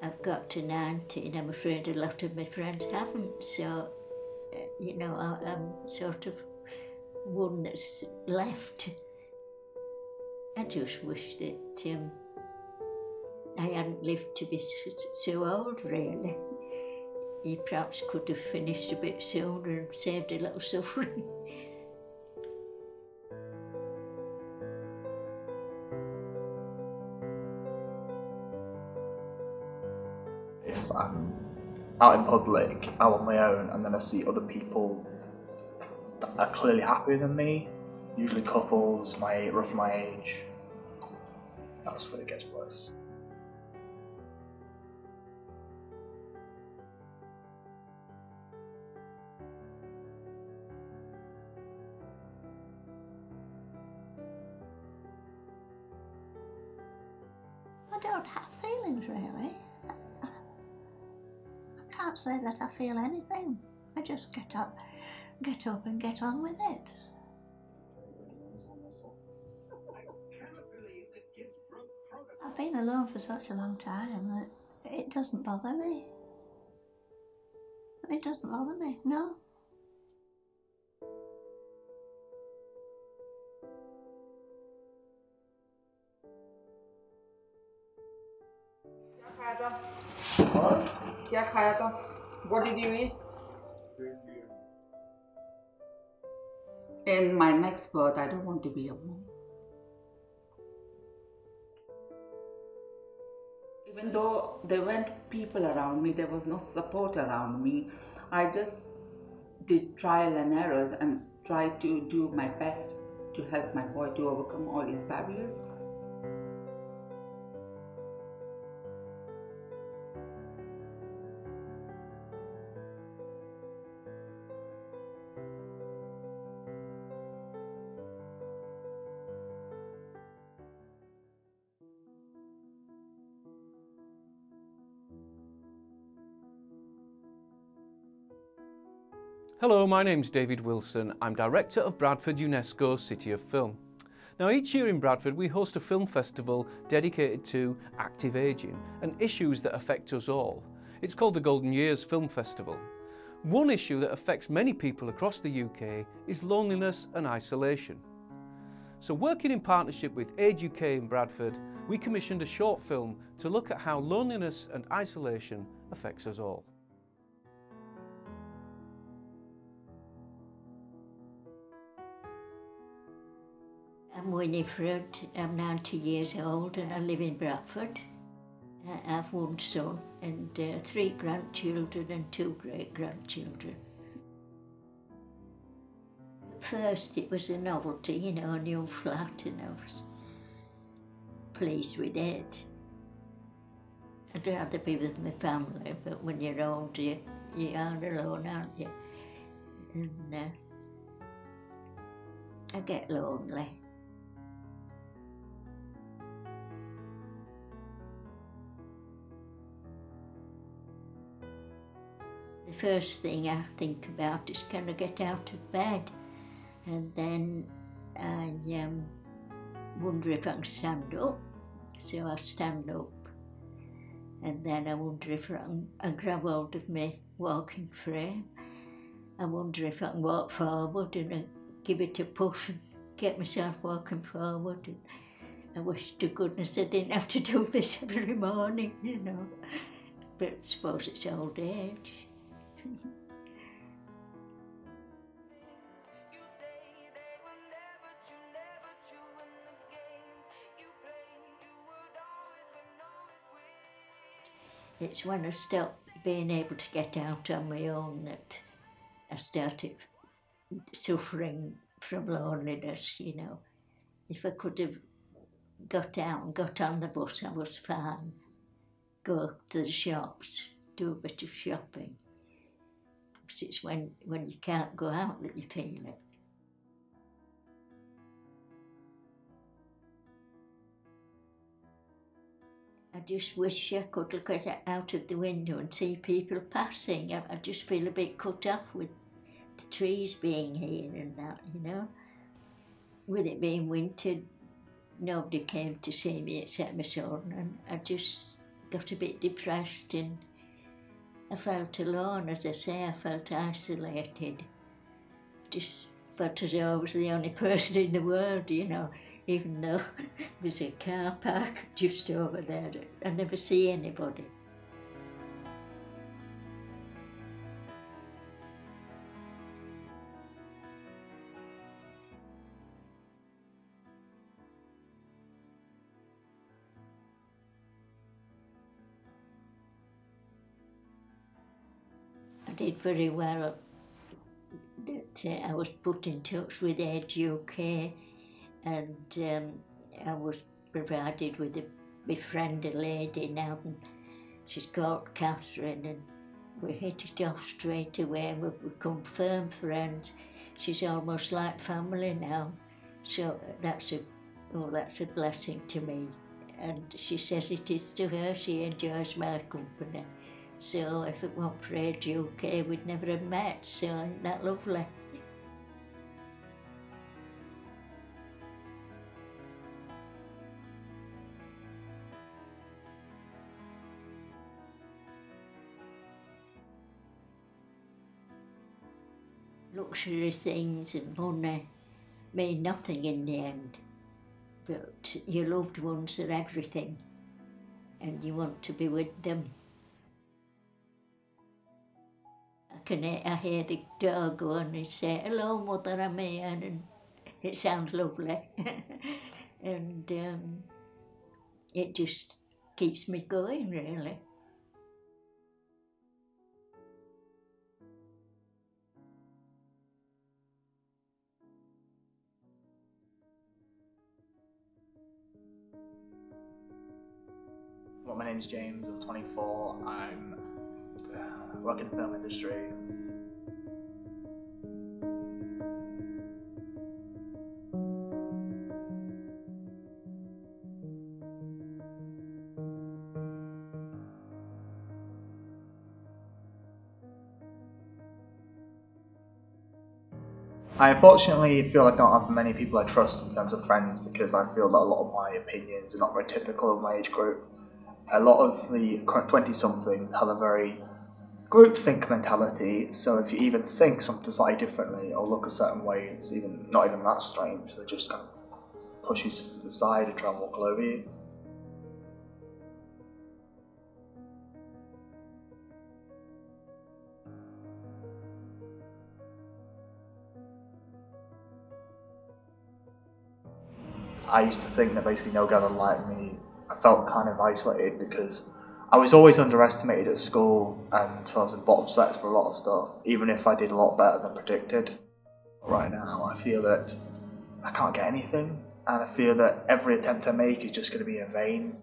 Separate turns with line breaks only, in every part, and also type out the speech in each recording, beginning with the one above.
I've got to 90 and I'm afraid a lot of my friends haven't, so, I'm sort of one that's left. I just wish that I hadn't lived to be so old, really. You perhaps could have finished a bit sooner and saved a little suffering.
If I'm out in public, out on my own, and then I see other people that are clearly happier than me, usually couples roughly my age, that's when it gets worse.
I don't have feelings, really. I can't say that I feel anything. I just get up and get on with it. I've been alone for such a long time that it doesn't bother me. It doesn't bother me, no.
What did you eat? In my next birth, I don't want to be a mom. Even though there weren't people around me, there was no support around me, I just did trial and errors and tried to do my best to help my boy to overcome all his barriers.
Hello, my name's David Wilson. I'm Director of Bradford UNESCO City of Film. Now, each year in Bradford we host a film festival dedicated to active ageing and issues that affect us all. It's called the Golden Years Film Festival. One issue that affects many people across the UK is loneliness and isolation. So, working in partnership with Age UK in Bradford, we commissioned a short film to look at how loneliness and isolation affects us all.
I'm Winifred, I'm 90 years old and I live in Bradford. I have one son and 3 grandchildren and 2 great-grandchildren. At first it was a novelty, a new flat, and I was pleased with it. I'd rather be with my family, but when you're old you are alone, aren't you? And I get lonely. The first thing I think about is can I get out of bed, and then I wonder if I can stand up, so I stand up, and then I wonder if I grab hold of my walking frame. I wonder if I can walk forward and give it a push and get myself walking forward. And I wish to goodness I didn't have to do this every morning, but I suppose it's old age. It's when I stopped being able to get out on my own that I started suffering from loneliness, If I could have got out and got on the bus, I was fine. Go to the shops, do a bit of shopping. But it's when you can't go out that you feel it. I just wish I could look out of the window and see people passing. I just feel a bit cut off with the trees being here and that, With it being winter, nobody came to see me except my son, and I just got a bit depressed and I felt alone. As I say, I felt isolated. Just felt as though I was the only person in the world, you know, even though there's a car park just over there. I never see anybody. I did very well that I was put in touch with Age UK, and I was provided with a befriend a lady now. She's called Catherine, and we hit it off straight away. We've become firm friends. She's almost like family now, so that's a blessing to me. And she says it is to her. She enjoys my company. So if it weren't for Age UK, we'd never have met. So isn't that lovely? Luxury things and money mean nothing in the end, but your loved ones are everything, and you want to be with them. I hear the dog go and say, "Hello, Mother, I'm here," and it sounds lovely. And it just keeps me going, really.
Well, my name's James, I'm 24, I'm working in the film industry. I unfortunately feel I don't have many people I trust in terms of friends, because I feel that a lot of my opinions are not very typical of my age group. A lot of the 20-something have a very groupthink mentality, so if you even think something slightly differently or look a certain way, it's not even that strange. They just kind of push you to the side and try and walk all over you. I used to think that basically no girl would like me. I felt kind of isolated because I was always underestimated at school, and I was in bottom sets for a lot of stuff, even if I did a lot better than predicted. Right now, I feel that I can't get anything, and I feel that every attempt I make is just going to be in vain.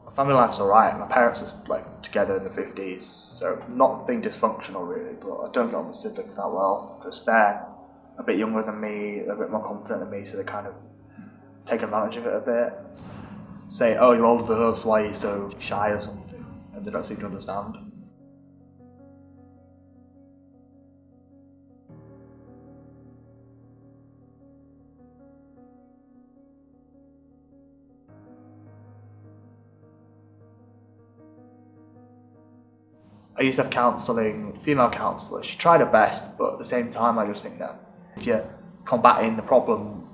My family life's alright. My parents are like together in the 50s, so nothing dysfunctional really, but I don't get on with siblings that well because they're a bit younger than me, a bit more confident than me, so they kind of take advantage of it a bit. Say, "Oh, you're older than us, why are you so shy," or something, and they don't seem to understand. I used to have counselling, female counsellor. She tried her best, but at the same time, I just think that if you're combating the problem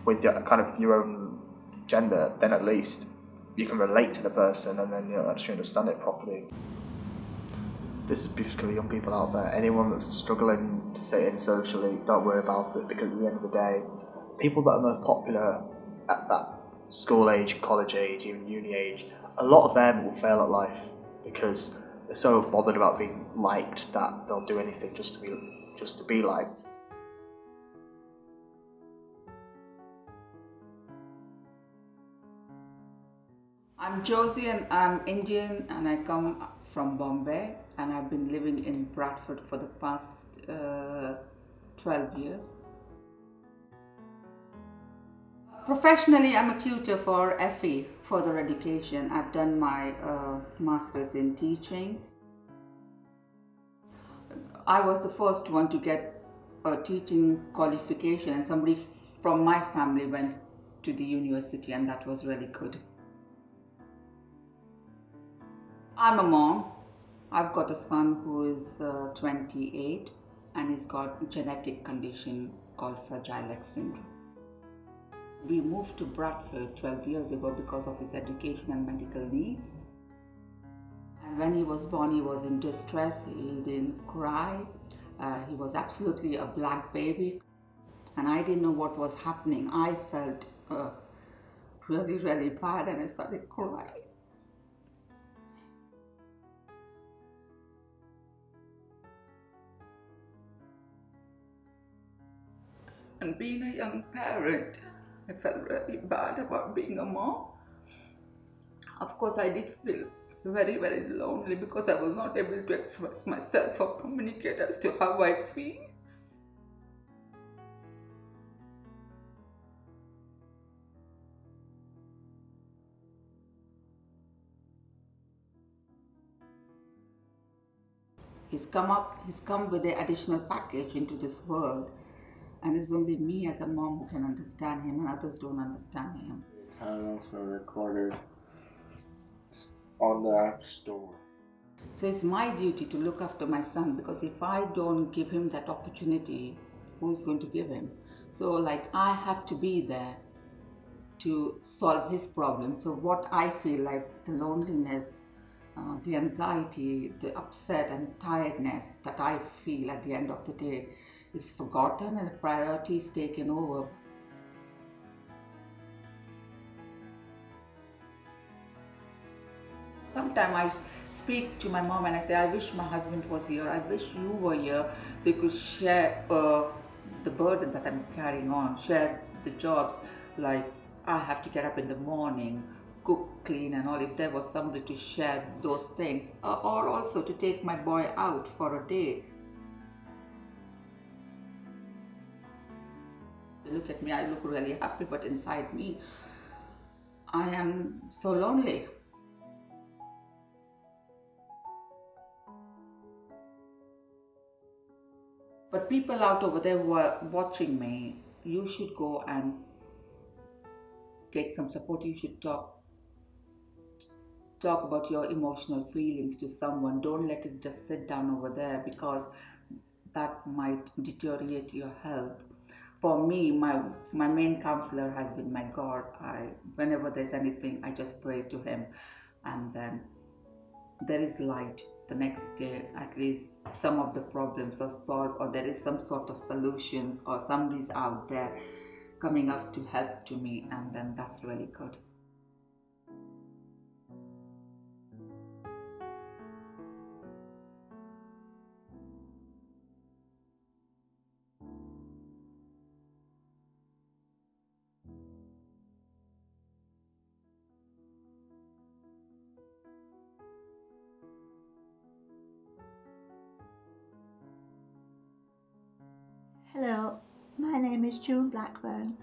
with kind of your own gender, then at least you can relate to the person, and then actually understand it properly. This is basically young people out there. Anyone that's struggling to fit in socially, don't worry about it, because at the end of the day, people that are most popular at that school age, college age, even uni age, a lot of them will fail at life because they're so bothered about being liked that they'll do anything just to be liked.
I'm Josie and I'm Indian and I come from Bombay and I've been living in Bradford for the past 12 years. Professionally, I'm a tutor for FE, further education. I've done my master's in teaching. I was the first one to get a teaching qualification, and somebody from my family went to the university, and that was really good. I'm a mom. I've got a son who is 28, and he's got a genetic condition called Fragile X syndrome. We moved to Bradford 12 years ago because of his education and medical needs. And when he was born, he was in distress. He didn't cry. He was absolutely a black baby. And I didn't know what was happening. I felt really, really bad, and I started crying. And being a young parent, I felt really bad about being a mom. Of course, I did feel very, very lonely because I was not able to express myself or communicate as to how I feel. He's come with an additional package into this world, and it's only me as a mom who can understand him, and others don't understand him.
Channels were recorded on the App Store.
So it's my duty to look after my son, because if I don't give him that opportunity, who is going to give him? So like, I have to be there to solve his problem. So what I feel like, the loneliness, the anxiety, the upset and tiredness that I feel at the end of the day is forgotten, and the priority is taken over. Sometimes I speak to my mom and I say, I wish my husband was here, I wish you were here, so you could share the burden that I'm carrying on, share the jobs. Like, I have to get up in the morning, cook, clean and all. If there was somebody to share those things, or also to take my boy out for a day. Look at me, I look really happy, but inside me, I am so lonely. But people out over there who are watching me, you should go and take some support. You should talk about your emotional feelings to someone. Don't let it just sit down over there, because that might deteriorate your health. For me, my main counselor has been my God. Whenever there's anything, I just pray to him, and then there is light. The next day, at least some of the problems are solved, or there is some sort of solutions, or somebody's out there coming up to help to me, and then that's really good.
Hello, my name is June Blackburn.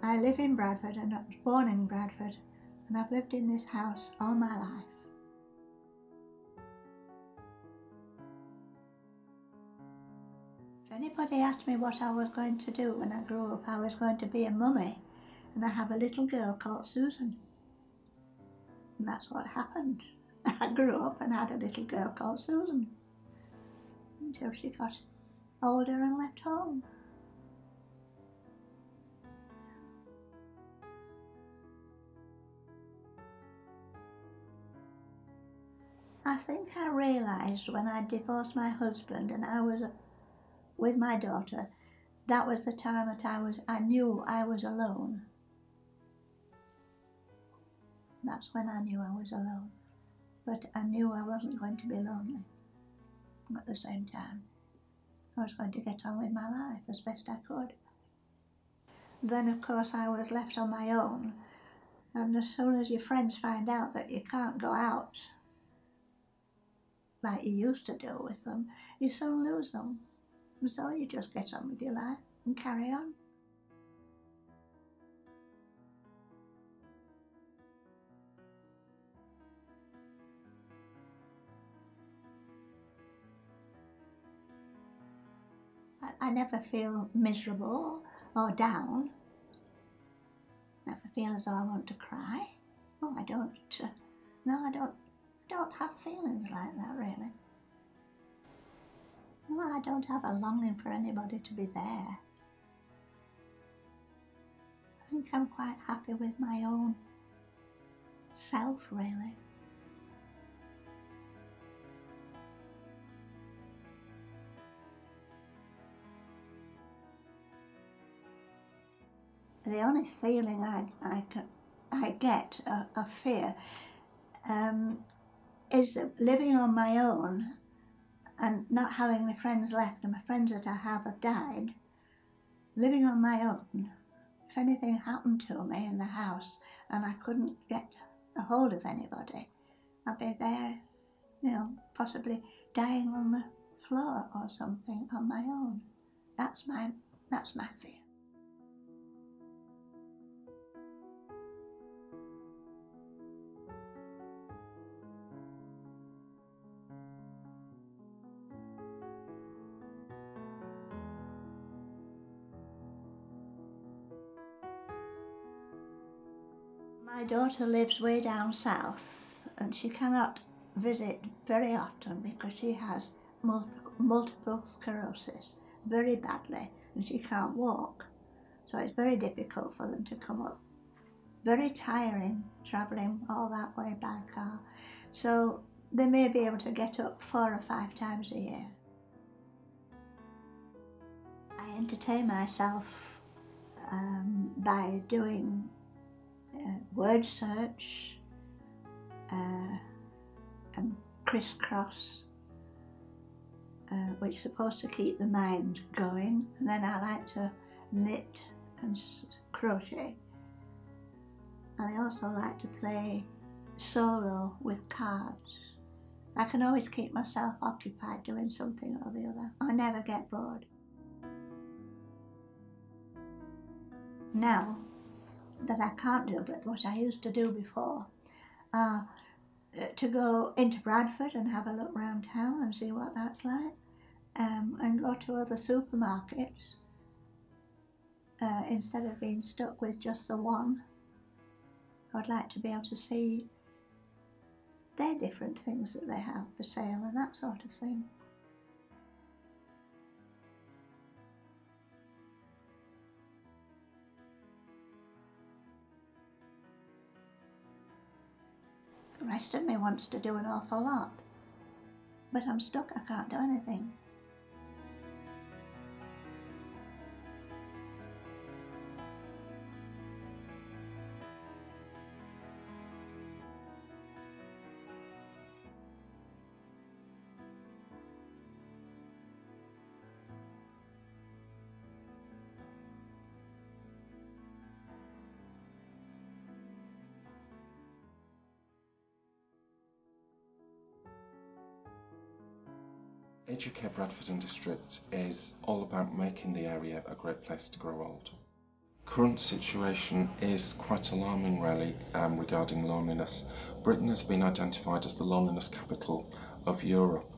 I live in Bradford and I was born in Bradford, and I've lived in this house all my life. If anybody asked me what I was going to do when I grew up, I was going to be a mummy, and I have a little girl called Susan. And that's what happened. I grew up and had a little girl called Susan until she got older and left home. I think I realised when I divorced my husband and I was with my daughter, that was the time that I knew I was alone. That's when I knew I was alone. But I knew I wasn't going to be lonely at the same time. I was going to get on with my life as best I could. Then, of course, I was left on my own, and as soon as your friends find out that you can't go out like you used to do with them, you soon lose them. And so you just get on with your life and carry on. I never feel miserable or down. Never feel as though I want to cry. Oh, I don't. No, I don't have feelings like that really. No, I don't have a longing for anybody to be there. I think I'm quite happy with my own self really. The only feeling I get of fear is living on my own and not having any friends left, and my friends that I have died. Living on my own, if anything happened to me in the house and I couldn't get a hold of anybody, I'd be there, you know, possibly dying on the floor or something on my own. That's my fear. My daughter lives way down south and she cannot visit very often because she has multiple sclerosis very badly and she can't walk. So it's very difficult for them to come up. Very tiring travelling all that way by car. So they may be able to get up 4 or 5 times a year. I entertain myself by doing word search and crisscross, which is supposed to keep the mind going, and then I like to knit and crochet, and I also like to play solo with cards. I can always keep myself occupied doing something or the other. I never get bored. Now that I can't do, but what I used to do before, to go into Bradford and have a look round town and see what that's like, and go to other supermarkets instead of being stuck with just the one. I would like to be able to see their different things that they have for sale and that sort of thing. The rest of me wants to do an awful lot, but I'm stuck, I can't do anything.
Educate Bradford and District is all about making the area a great place to grow old. Current situation is quite alarming really regarding loneliness. Britain has been identified as the loneliness capital of Europe.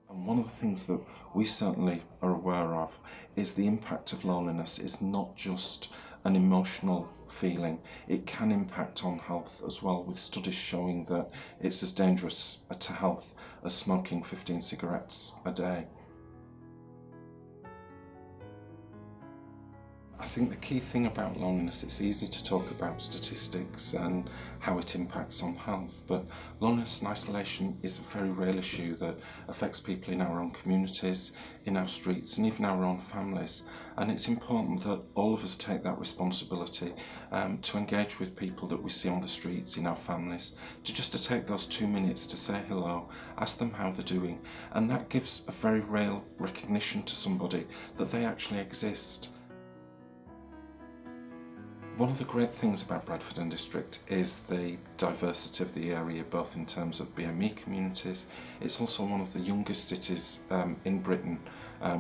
And one of the things that we certainly are aware of is the impact of loneliness is not just an emotional feeling, it can impact on health as well, with studies showing that it's as dangerous to health as smoking 15 cigarettes a day. I think the key thing about loneliness, it's easy to talk about statistics and how it impacts on health, but loneliness and isolation is a very real issue that affects people in our own communities, in our streets and even our own families. And it's important that all of us take that responsibility to engage with people that we see on the streets, in our families, to take those 2 minutes to say hello, ask them how they're doing, and that gives a very real recognition to somebody that they actually exist. One of the great things about Bradford and District is the diversity of the area, both in terms of BME communities. It's also one of the youngest cities in Britain,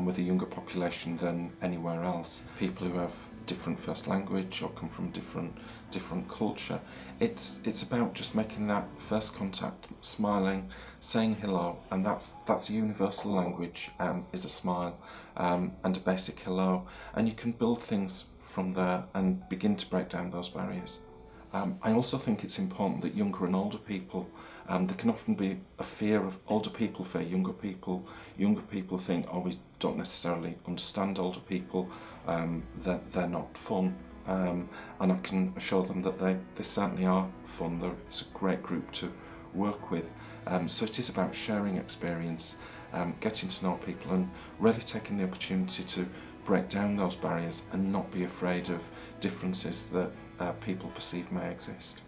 with a younger population than anywhere else. People who have different first language or come from different culture. It's about just making that first contact, smiling, saying hello, and that's a universal language, is a smile, and a basic hello, and you can build things from there and begin to break down those barriers. I also think it's important that younger and older people, there can often be a fear of older people fear younger people. Younger people think, oh, we don't necessarily understand older people, that they're not fun. And I can assure them that they certainly are fun. It's a great group to work with. So it is about sharing experience, getting to know people, and really taking the opportunity to break down those barriers and not be afraid of differences that people perceive may exist.